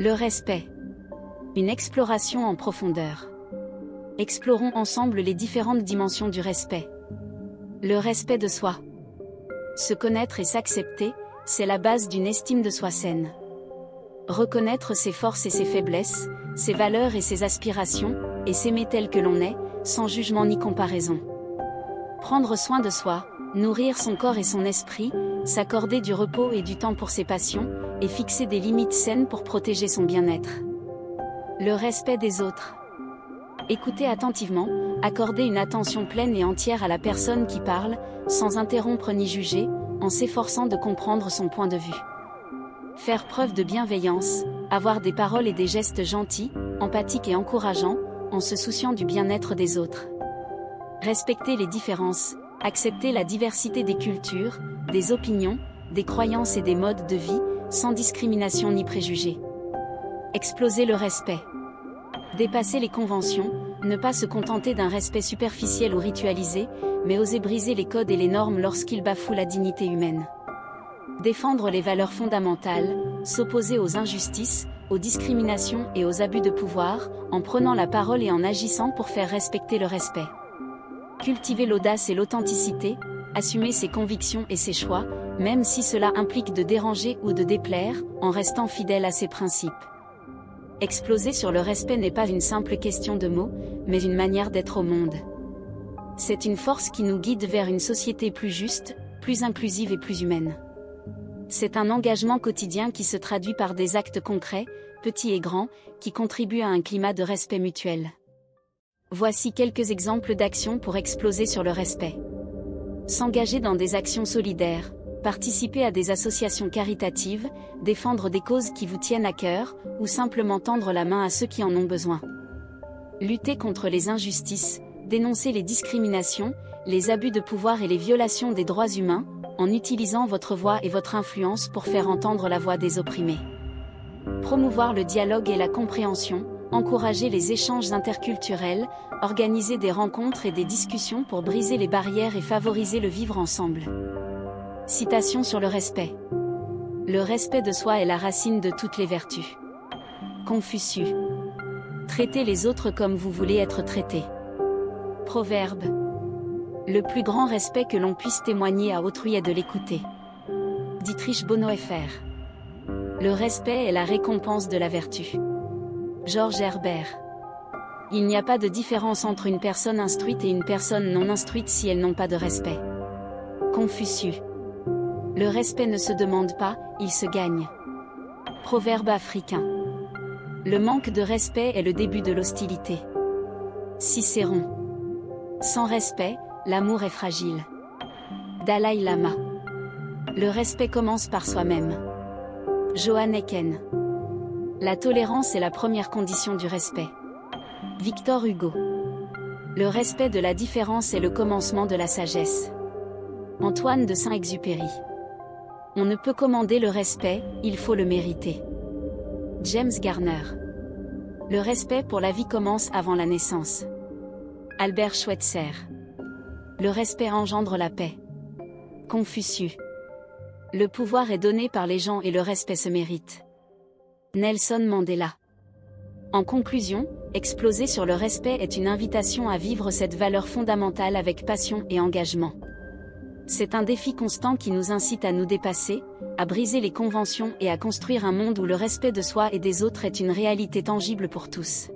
Le respect. Une exploration en profondeur. Explorons ensemble les différentes dimensions du respect. Le respect de soi. Se connaître et s'accepter, c'est la base d'une estime de soi saine. Reconnaître ses forces et ses faiblesses, ses valeurs et ses aspirations, et s'aimer tel que l'on est, sans jugement ni comparaison. Prendre soin de soi, nourrir son corps et son esprit, s'accorder du repos et du temps pour ses passions, et fixer des limites saines pour protéger son bien-être. Le respect des autres. Écoutez attentivement, accordez une attention pleine et entière à la personne qui parle, sans interrompre ni juger, en s'efforçant de comprendre son point de vue. Faire preuve de bienveillance, avoir des paroles et des gestes gentils, empathiques et encourageants, en se souciant du bien-être des autres. Respecter les différences, accepter la diversité des cultures, des opinions, des croyances et des modes de vie, sans discrimination ni préjugés. Exploser le respect. Dépasser les conventions, ne pas se contenter d'un respect superficiel ou ritualisé, mais oser briser les codes et les normes lorsqu'ils bafouent la dignité humaine. Défendre les valeurs fondamentales, s'opposer aux injustices, aux discriminations et aux abus de pouvoir, en prenant la parole et en agissant pour faire respecter le respect. Cultiver l'audace et l'authenticité, assumer ses convictions et ses choix, même si cela implique de déranger ou de déplaire, en restant fidèle à ses principes. Exploser sur le respect n'est pas une simple question de mots, mais une manière d'être au monde. C'est une force qui nous guide vers une société plus juste, plus inclusive et plus humaine. C'est un engagement quotidien qui se traduit par des actes concrets, petits et grands, qui contribuent à un climat de respect mutuel. Voici quelques exemples d'actions pour exploser sur le respect. S'engager dans des actions solidaires, participer à des associations caritatives, défendre des causes qui vous tiennent à cœur, ou simplement tendre la main à ceux qui en ont besoin. Lutter contre les injustices, dénoncer les discriminations, les abus de pouvoir et les violations des droits humains, en utilisant votre voix et votre influence pour faire entendre la voix des opprimés. Promouvoir le dialogue et la compréhension, encourager les échanges interculturels, organiser des rencontres et des discussions pour briser les barrières et favoriser le vivre ensemble. Citation sur le respect. Le respect de soi est la racine de toutes les vertus. Confucius. Traitez les autres comme vous voulez être traités. Proverbe. Le plus grand respect que l'on puisse témoigner à autrui est de l'écouter. Dietrich Bonhoeffer. Le respect est la récompense de la vertu. Georges Herbert. Il n'y a pas de différence entre une personne instruite et une personne non instruite si elles n'ont pas de respect. Confucius. Le respect ne se demande pas, il se gagne. Proverbe africain. Le manque de respect est le début de l'hostilité. Cicéron. Sans respect, l'amour est fragile. Dalai Lama. Le respect commence par soi-même. Johan Eken. La tolérance est la première condition du respect. Victor Hugo. Le respect de la différence est le commencement de la sagesse. Antoine de Saint-Exupéry. On ne peut commander le respect, il faut le mériter. James Garner. Le respect pour la vie commence avant la naissance. Albert Schweitzer. Le respect engendre la paix. Confucius. Le pouvoir est donné par les gens et le respect se mérite. Nelson Mandela. En conclusion, exploser sur le respect est une invitation à vivre cette valeur fondamentale avec passion et engagement. C'est un défi constant qui nous incite à nous dépasser, à briser les conventions et à construire un monde où le respect de soi et des autres est une réalité tangible pour tous.